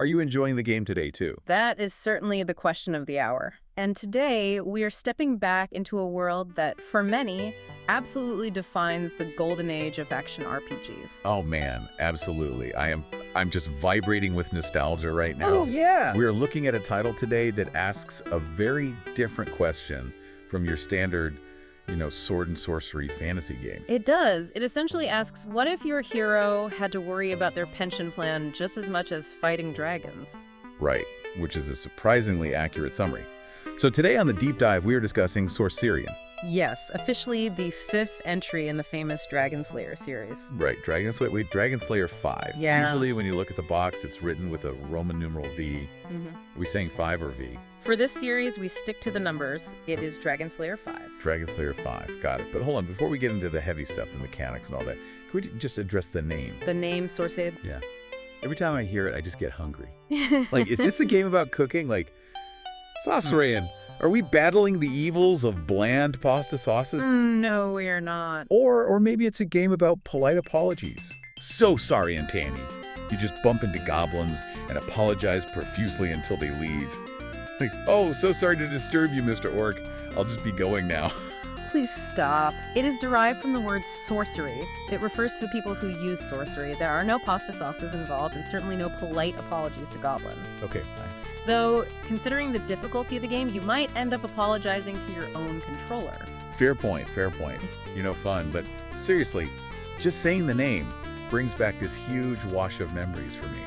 Are you enjoying the game today, too? That is certainly the question of the hour. And today, we are stepping back into a world that, for many, absolutely defines the golden age of action RPGs. Oh, man, absolutely. I'm just vibrating with nostalgia right now. Oh, yeah. We're looking at a title today that asks a very different question from your standard, sword and sorcery fantasy game. It does. It essentially asks, what if your hero had to worry about their pension plan just as much as fighting dragons? Right, which is a surprisingly accurate summary. So today on the deep dive, we are discussing SORCERIAN. Yes, officially the 5th entry in the famous Dragon Slayer series. Right, Dragon Slayer 5. Yeah. Usually when you look at the box, it's written with a Roman numeral V. Mm-hmm. Are we saying 5 or V? For this series, we stick to the numbers. It is Dragon Slayer 5. Dragon Slayer 5, got it. But hold on, before we get into the heavy stuff, the mechanics and all that, could we just address the name? The name, Sorcered? Yeah. Every time I hear it, I just get hungry. Like, is this a game about cooking? Like, SORCERIAN, are we battling the evils of bland pasta sauces? No, we are not. Or maybe it's a game about polite apologies. So sorry, Antani. You just bump into goblins and apologize profusely until they leave. Like, oh, so sorry to disturb you, Mr. Orc. I'll just be going now. Please stop. It is derived from the word sorcery. It refers to the people who use sorcery. There are no pasta sauces involved and certainly no polite apologies to goblins. Okay, fine. Though, considering the difficulty of the game, you might end up apologizing to your own controller. Fair point, fair point. Fun, but seriously, just saying the name brings back this huge wash of memories for me.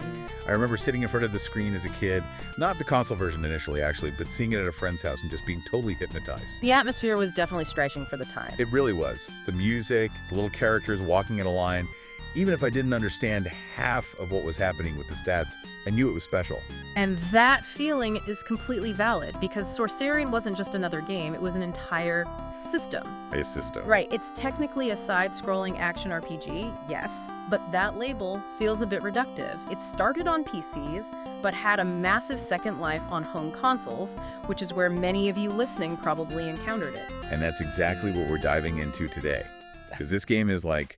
I remember sitting in front of the screen as a kid, not the console version initially, actually, but seeing it at a friend's house and just being totally hypnotized. The atmosphere was definitely striking for the time. It really was. The music, the little characters walking in a line, even if I didn't understand half of what was happening with the stats, I knew it was special. And that feeling is completely valid, because SORCERIAN wasn't just another game, it was an entire system. A system. Right, it's technically a side-scrolling action RPG, yes, but that label feels a bit reductive. It started on PCs, but had a massive second life on home consoles, which is where many of you listening probably encountered it. And that's exactly what we're diving into today. Because this game is like,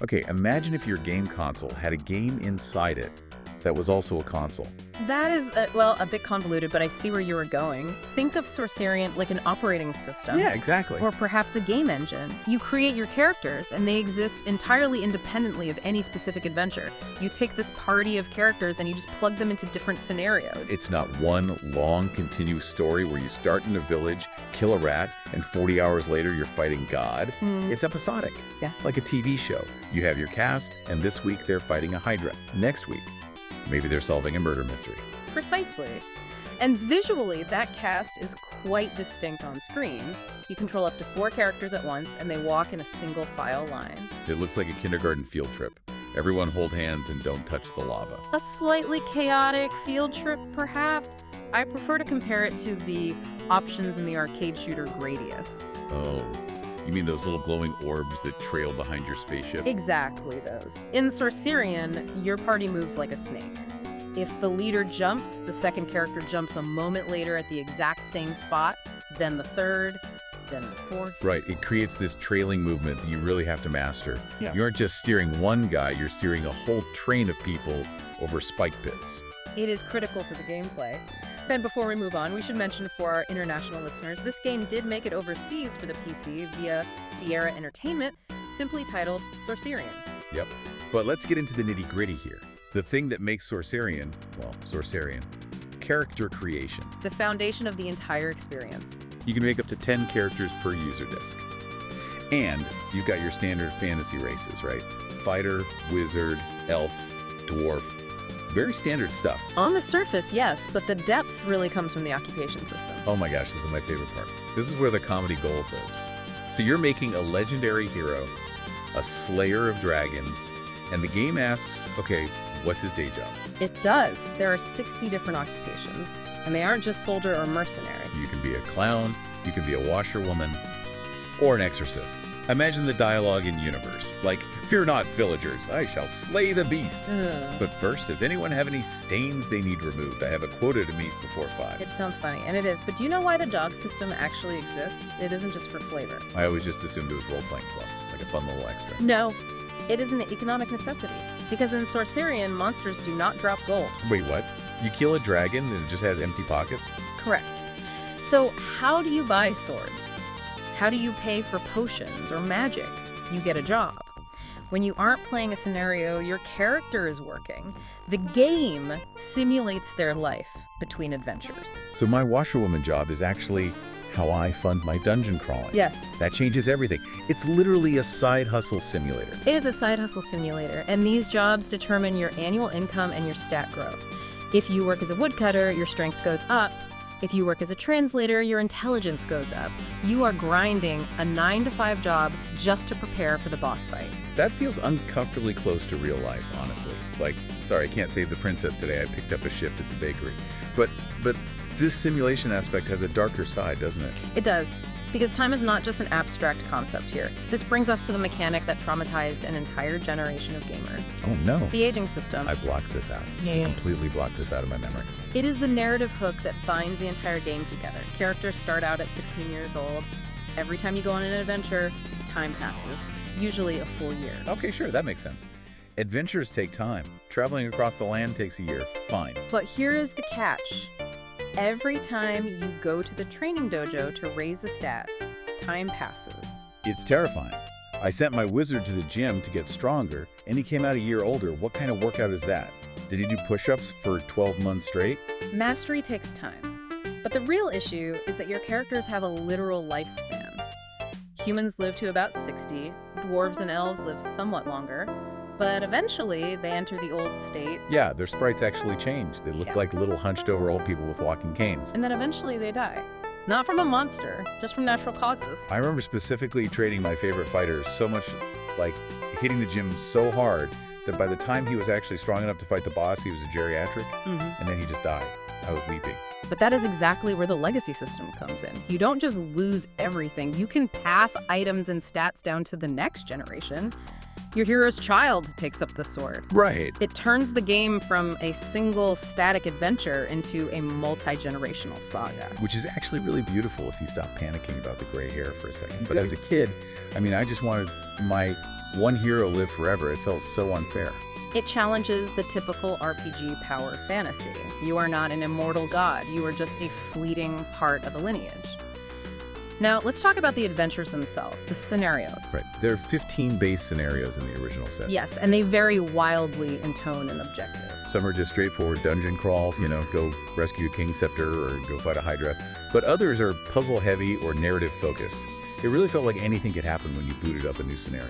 okay, imagine if your game console had a game inside it that was also a console. That is, a bit convoluted, but I see where you were going. Think of SORCERIAN like an operating system. Yeah, exactly. Or perhaps a game engine. You create your characters, and they exist entirely independently of any specific adventure. You take this party of characters and you just plug them into different scenarios. It's not one long, continuous story where you start in a village, kill a rat, and 40 hours later you're fighting God. It's episodic. Yeah. Like a TV show. You have your cast, and this week they're fighting a Hydra. Next week, maybe they're solving a murder mystery. Precisely. And visually, that cast is quite distinct on screen. You control up to 4 characters at once, and they walk in a single file line. It looks like a kindergarten field trip. Everyone hold hands and don't touch the lava. A slightly chaotic field trip, perhaps? I prefer to compare it to the options in the arcade shooter Gradius. Oh, you mean those little glowing orbs that trail behind your spaceship? Exactly those. In SORCERIAN, your party moves like a snake. If the leader jumps, the second character jumps a moment later at the exact same spot, then the third, then the fourth. Right, it creates this trailing movement that you really have to master. Yeah. You aren't just steering one guy, you're steering a whole train of people over spike pits. It is critical to the gameplay. And before we move on, we should mention for our international listeners, this game did make it overseas for the PC via Sierra Entertainment, simply titled SORCERIAN. Yep, but let's get into the nitty-gritty here. The thing that makes SORCERIAN, character creation. The foundation of the entire experience. You can make up to 10 characters per user disc. And you've got your standard fantasy races, right? Fighter, wizard, elf, dwarf. Very standard stuff. On the surface, yes, but the depth really comes from the occupation system. Oh my gosh, this is my favorite part. This is where the comedy gold lives. So you're making a legendary hero, a slayer of dragons, and the game asks, okay, what's his day job? It does. There are 60 different occupations, and they aren't just soldier or mercenary. You can be a clown, you can be a washerwoman, or an exorcist. Imagine the dialogue in universe, like, "Fear not, villagers, I shall slay the beast." But first, does anyone have any stains they need removed? I have a quota to meet before 5. It sounds funny, and it is, but do you know why the dog system actually exists? It isn't just for flavor. I always just assumed it was role-playing fluff, like a fun little extra. No, it is an economic necessity, because in SORCERIAN, monsters do not drop gold. Wait, what? You kill a dragon and it just has empty pockets? Correct. So how do you buy swords? How do you pay for potions or magic? You get a job. When you aren't playing a scenario, your character is working. The game simulates their life between adventures. So my washerwoman job is actually how I fund my dungeon crawling. Yes. That changes everything. It's literally a side hustle simulator. It is a side hustle simulator, and these jobs determine your annual income and your stat growth. If you work as a woodcutter, your strength goes up. If you work as a translator, your intelligence goes up. You are grinding a 9-to-5 job just to prepare for the boss fight. That feels uncomfortably close to real life, honestly. Like, sorry, I can't save the princess today. I picked up a shift at the bakery. But this simulation aspect has a darker side, doesn't it? It does, because time is not just an abstract concept here. This brings us to the mechanic that traumatized an entire generation of gamers. Oh, no. The aging system. I blocked this out. I completely blocked this out of my memory. It is the narrative hook that binds the entire game together. Characters start out at 16 years old. Every time you go on an adventure, time passes, usually a full year. Okay, sure, that makes sense. Adventures take time. Traveling across the land takes a year. Fine. But here is the catch. Every time you go to the training dojo to raise a stat, time passes. It's terrifying. I sent my wizard to the gym to get stronger, and he came out a year older. What kind of workout is that? Did he do push-ups for 12 months straight? Mastery takes time. But the real issue is that your characters have a literal lifespan. Humans live to about 60, dwarves and elves live somewhat longer, but eventually they enter the old state. Yeah, their sprites actually change. They look like little hunched-over old people with walking canes. And then eventually they die. Not from a monster, just from natural causes. I remember specifically training my favorite fighters so much, like hitting the gym so hard that by the time he was actually strong enough to fight the boss, he was a geriatric, and then he just died. I was weeping. But that is exactly where the legacy system comes in. You don't just lose everything. You can pass items and stats down to the next generation. Your hero's child takes up the sword. Right. It turns the game from a single static adventure into a multi-generational saga. Which is actually really beautiful if you stop panicking about the gray hair for a second. But as a kid, I mean, I just wanted my one hero live forever. It felt so unfair. It challenges the typical RPG power fantasy. You are not an immortal god. You are just a fleeting part of a lineage. Now, let's talk about the adventures themselves, the scenarios. Right. There are 15 base scenarios in the original set. Yes, and they vary wildly in tone and objective. Some are just straightforward dungeon crawls, go rescue a king scepter or go fight a hydra. But others are puzzle-heavy or narrative-focused. It really felt like anything could happen when you booted up a new scenario.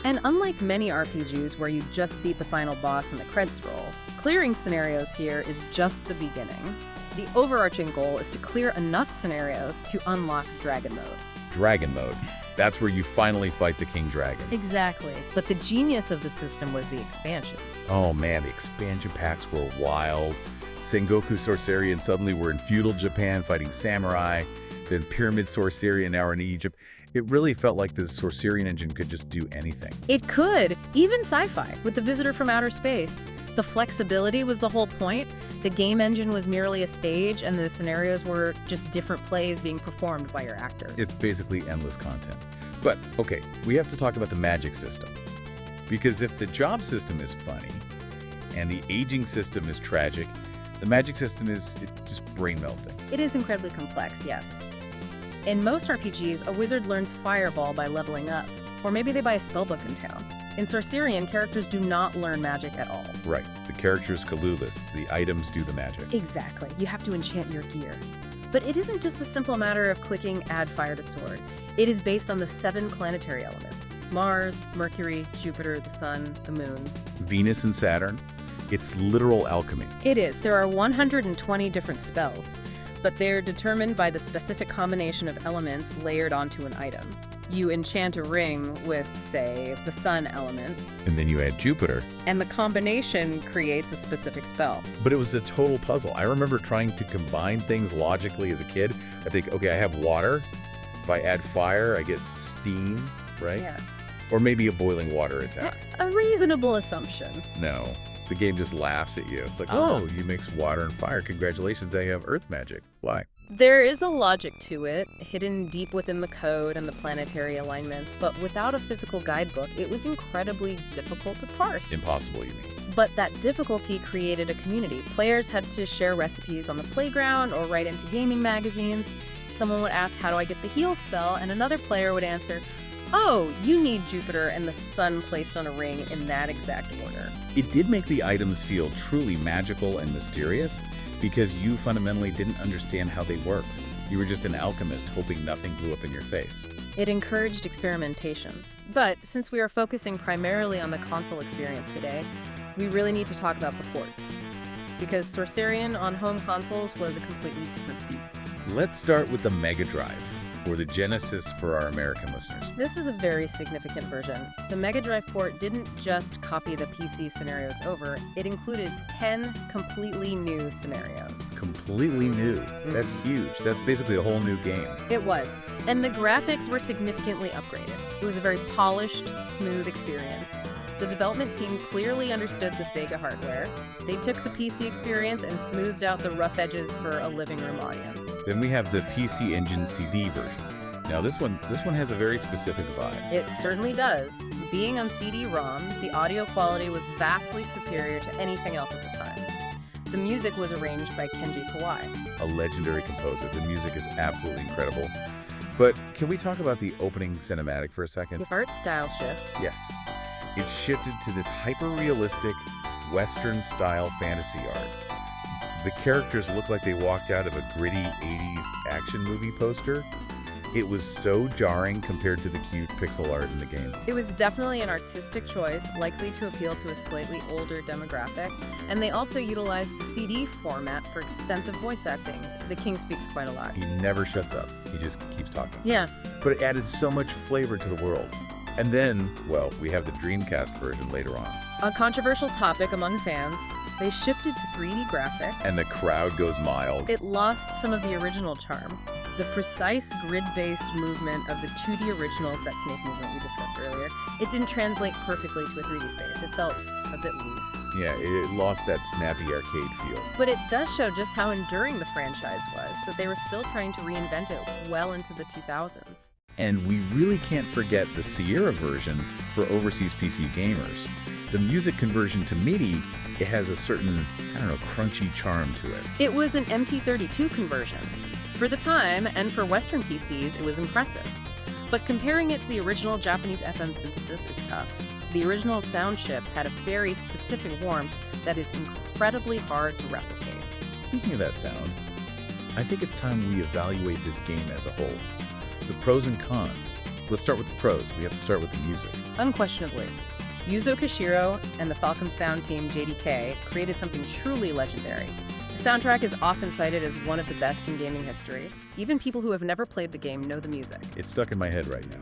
And unlike many RPGs where you just beat the final boss and the credits roll, clearing scenarios here is just the beginning. The overarching goal is to clear enough scenarios to unlock Dragon Mode. Dragon Mode. That's where you finally fight the King Dragon. Exactly. But the genius of the system was the expansions. Oh man, the expansion packs were wild. Sengoku Sorcerian suddenly were in feudal Japan fighting samurai. Then Pyramid Sorcerian now are in Egypt. It really felt like the Sorcerian engine could just do anything. It could, even sci-fi, with the Visitor from Outer Space. The flexibility was the whole point. The game engine was merely a stage, and the scenarios were just different plays being performed by your actors. It's basically endless content. But, okay, we have to talk about the magic system. Because if the job system is funny, and the aging system is tragic, the magic system is just brain-melting. It is incredibly complex, yes. In most RPGs, a wizard learns Fireball by leveling up, or maybe they buy a spellbook in town. In Sorcerian, characters do not learn magic at all. Right. The character is clueless. The items do the magic. Exactly. You have to enchant your gear. But it isn't just a simple matter of clicking add fire to sword. It is based on the 7 planetary elements. Mars, Mercury, Jupiter, the Sun, the Moon. Venus and Saturn. It's literal alchemy. It is. There are 120 different spells, but they're determined by the specific combination of elements layered onto an item. You enchant a ring with, say, the sun element. And then you add Jupiter. And the combination creates a specific spell. But it was a total puzzle. I remember trying to combine things logically as a kid. I think, okay, I have water. If I add fire, I get steam, right? Yeah. Or maybe a boiling water attack. A reasonable assumption. No. The game just laughs at you. It's like, oh, you mix water and fire. Congratulations, I have earth magic. Why? There is a logic to it, hidden deep within the code and the planetary alignments, but without a physical guidebook, it was incredibly difficult to parse. Impossible, you mean? But that difficulty created a community. Players had to share recipes on the playground or write into gaming magazines. Someone would ask, how do I get the heal spell? And another player would answer, oh, you need Jupiter and the sun placed on a ring in that exact order. It did make the items feel truly magical and mysterious because you fundamentally didn't understand how they worked. You were just an alchemist hoping nothing blew up in your face. It encouraged experimentation. But since we are focusing primarily on the console experience today, we really need to talk about the ports. Because Sorcerian on home consoles was a completely different beast. Let's start with the Megadrive, or the Genesis for our American listeners. This is a very significant version. The Megadrive port didn't just copy the PC scenarios over, it included 10 completely new scenarios. Completely new. That's huge. That's basically a whole new game. It was. And the graphics were significantly upgraded. It was a very polished, smooth experience. The development team clearly understood the Sega hardware. They took the PC experience and smoothed out the rough edges for a living room audience. Then we have the PC Engine CD version. Now this one has a very specific vibe. It certainly does. Being on CD-ROM, the audio quality was vastly superior to anything else at the time. The music was arranged by Kenji Kawai. A legendary composer. The music is absolutely incredible. But can we talk about the opening cinematic for a second? The art style shift. Yes. It shifted to this hyper-realistic, Western-style fantasy art. The characters look like they walked out of a gritty 80s action movie poster. It was so jarring compared to the cute pixel art in the game. It was definitely an artistic choice, likely to appeal to a slightly older demographic, and they also utilized the CD format for extensive voice acting. The king speaks quite a lot. He never shuts up. He just keeps talking. Yeah. But it added so much flavor to the world. And then, well, we have the Dreamcast version later on. A controversial topic among fans, they shifted to 3D graphics. And the crowd goes mild. It lost some of the original charm. The precise grid-based movement of the 2D originals, that snake movement we discussed earlier, it didn't translate perfectly to a 3D space. It felt a bit loose. Yeah, it lost that snappy arcade feel. But it does show just how enduring the franchise was, that they were still trying to reinvent it well into the 2000s. And we really can't forget the Sierra version for overseas PC gamers. The music conversion to MIDI, it has a certain, crunchy charm to it. It was an MT32 conversion. For the time, and for Western PCs, it was impressive. But comparing it to the original Japanese FM synthesis is tough. The original sound chip had a very specific warmth that is incredibly hard to replicate. Speaking of that sound, I think it's time we evaluate this game as a whole. The pros and cons. Let's start with the pros. We have to start with the music. Unquestionably, Yuzo Koshiro and the Falcom sound team JDK created something truly legendary. The soundtrack is often cited as one of the best in gaming history. Even people who have never played the game know the music. It's stuck in my head right now.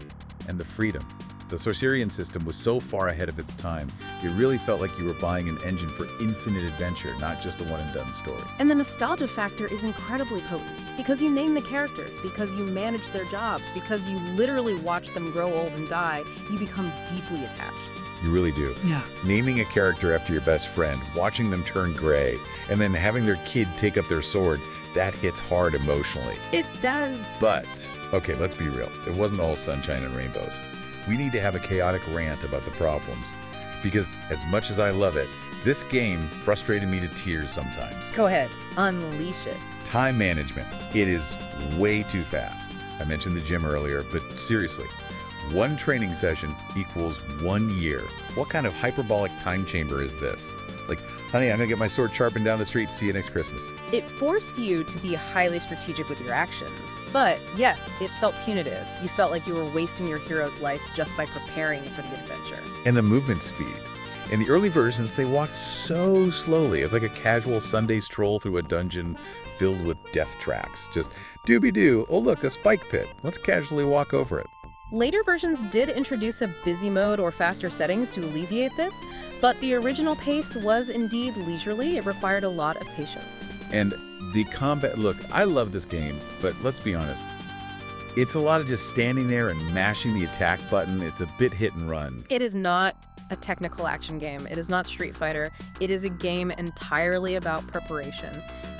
And the freedom. The Sorcerian system was so far ahead of its time, it really felt like you were buying an engine for infinite adventure, not just a one-and-done story. And the nostalgia factor is incredibly potent. Because you name the characters, because you manage their jobs, because you literally watch them grow old and die, you become deeply attached. You really do. Yeah. Naming a character after your best friend, watching them turn gray, and then having their kid take up their sword, that hits hard emotionally. It does. But, okay, let's be real. It wasn't all sunshine and rainbows. We need to have a chaotic rant about the problems. Because as much as I love it, this game frustrated me to tears sometimes. Go ahead. Unleash it. Time management. It is way too fast. I mentioned the gym earlier, but seriously, one training session equals 1 year. What kind of hyperbolic time chamber is this? Like, honey, I'm gonna get my sword sharpened down the street. See you next Christmas. It forced you to be highly strategic with your actions. But yes, it felt punitive. You felt like you were wasting your hero's life just by preparing for the adventure. And the movement speed. In the early versions, they walked so slowly. It's like a casual Sunday stroll through a dungeon filled with death tracks. Just doobie-doo, oh look, a spike pit. Let's casually walk over it. Later versions did introduce a busy mode or faster settings to alleviate this, but the original pace was indeed leisurely. It required a lot of patience. And the combat, look, I love this game, but let's be honest. It's a lot of just standing there and mashing the attack button. It's a bit hit and run. It is not a technical action game. It is not Street Fighter. It is a game entirely about preparation.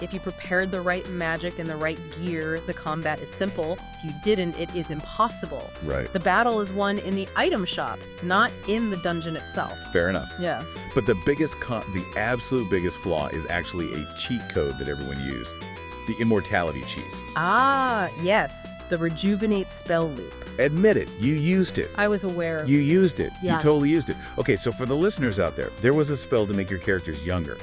If you prepared the right magic and the right gear, the combat is simple. If you didn't, it is impossible. Right. The battle is won in the item shop, not in the dungeon itself. Fair enough. Yeah. But the absolute biggest flaw is actually a cheat code that everyone used. The immortality cheat. Ah, yes. The rejuvenate spell loop. Admit it, you used it. I was aware of it. You used it. Yeah. You totally used it. Okay, so for the listeners out there was a spell to make your characters younger,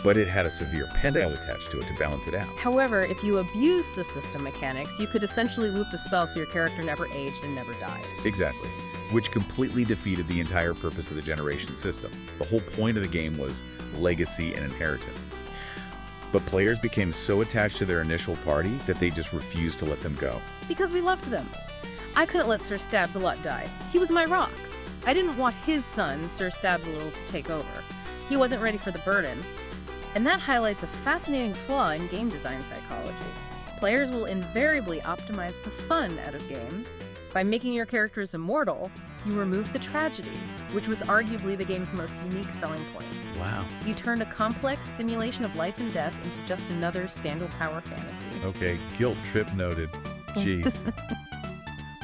but it had a severe penalty attached to it to balance it out. However, if you abuse the system mechanics, you could essentially loop the spell so your character never aged and never died. Exactly. Which completely defeated the entire purpose of the generation system. The whole point of the game was legacy and inheritance. But players became so attached to their initial party that they just refused to let them go. Because we loved them. I couldn't let Sir Stabs-a-Lot die. He was my rock. I didn't want his son, Sir Stabs-a-Little, to take over. He wasn't ready for the burden. And that highlights a fascinating flaw in game design psychology. Players will invariably optimize the fun out of games. By making your characters immortal, you remove the tragedy, which was arguably the game's most unique selling point. Wow. You turned a complex simulation of life and death into just another standard power fantasy. Okay, guilt trip noted. Jeez.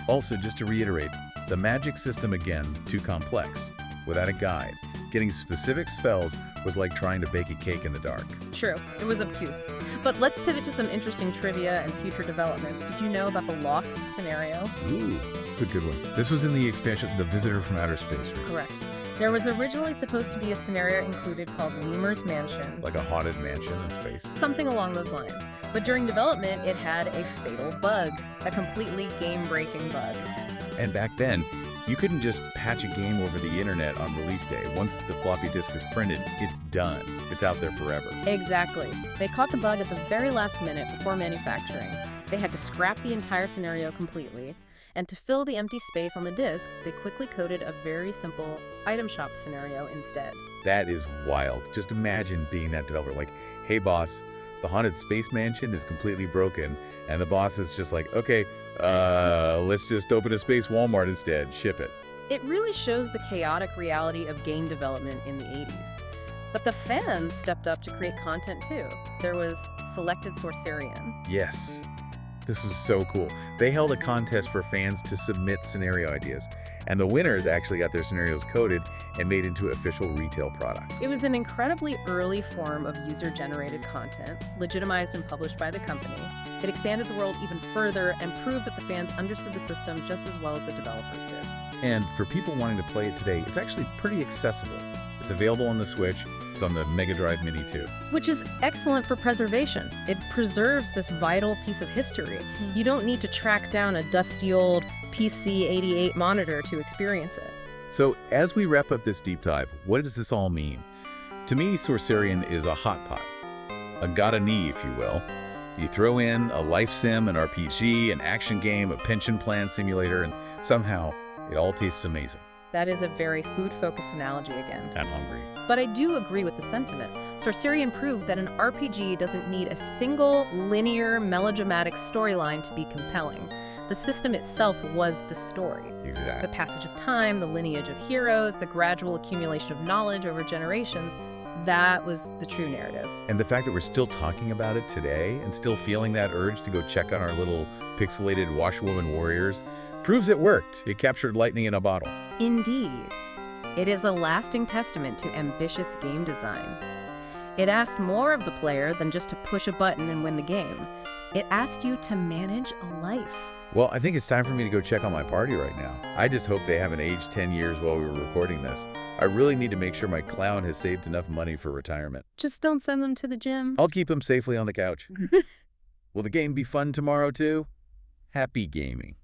Also, just to reiterate, the magic system again, too complex. Without a guide, getting specific spells was like trying to bake a cake in the dark. True, it was obtuse. But let's pivot to some interesting trivia and future developments. Did you know about the Lost scenario? Ooh, that's a good one. This was in the expansion, The Visitor from Outer Space, right? Correct. There was originally supposed to be a scenario included called Lemur's Mansion. Like a haunted mansion in space. Something along those lines. But during development, it had a fatal bug. A completely game-breaking bug. And back then, you couldn't just patch a game over the internet on release day. Once the floppy disk is printed, it's done. It's out there forever. Exactly. They caught the bug at the very last minute before manufacturing. They had to scrap the entire scenario completely. And to fill the empty space on the disk, they quickly coded a very simple item shop scenario instead. That is wild. Just imagine being that developer. Like, hey boss, the haunted space mansion is completely broken. And the boss is just like, okay, let's just open a space Walmart instead. Ship it. It really shows the chaotic reality of game development in the 80s. But the fans stepped up to create content too. There was Selected Sorcerian. Yes. This is so cool. They held a contest for fans to submit scenario ideas, and the winners actually got their scenarios coded and made into official retail products. It was an incredibly early form of user-generated content, legitimized and published by the company. It expanded the world even further and proved that the fans understood the system just as well as the developers did. And for people wanting to play it today, it's actually pretty accessible. It's available on the Switch. It's on the Megadrive Mini too. Which is excellent for preservation. It preserves this vital piece of history. You don't need to track down a dusty old PC-88 monitor to experience it. So as we wrap up this deep dive, what does this all mean? To me, Sorcerian is a hot pot. A gotta-knee, if you will. You throw in a life sim, an RPG, an action game, a pension plan simulator, and somehow it all tastes amazing. That is a very food-focused analogy again. I'm hungry. But I do agree with the sentiment. Sorcerian proved that an RPG doesn't need a single, linear, melodramatic storyline to be compelling. The system itself was the story. Exactly. The passage of time, the lineage of heroes, the gradual accumulation of knowledge over generations, that was the true narrative. And the fact that we're still talking about it today and still feeling that urge to go check on our little pixelated washerwoman warriors proves it worked. It captured lightning in a bottle. Indeed. It is a lasting testament to ambitious game design. It asked more of the player than just to push a button and win the game. It asked you to manage a life. Well, I think it's time for me to go check on my party right now. I just hope they haven't aged 10 years while we were recording this. I really need to make sure my clown has saved enough money for retirement. Just don't send them to the gym. I'll keep them safely on the couch. Will the game be fun tomorrow too? Happy gaming.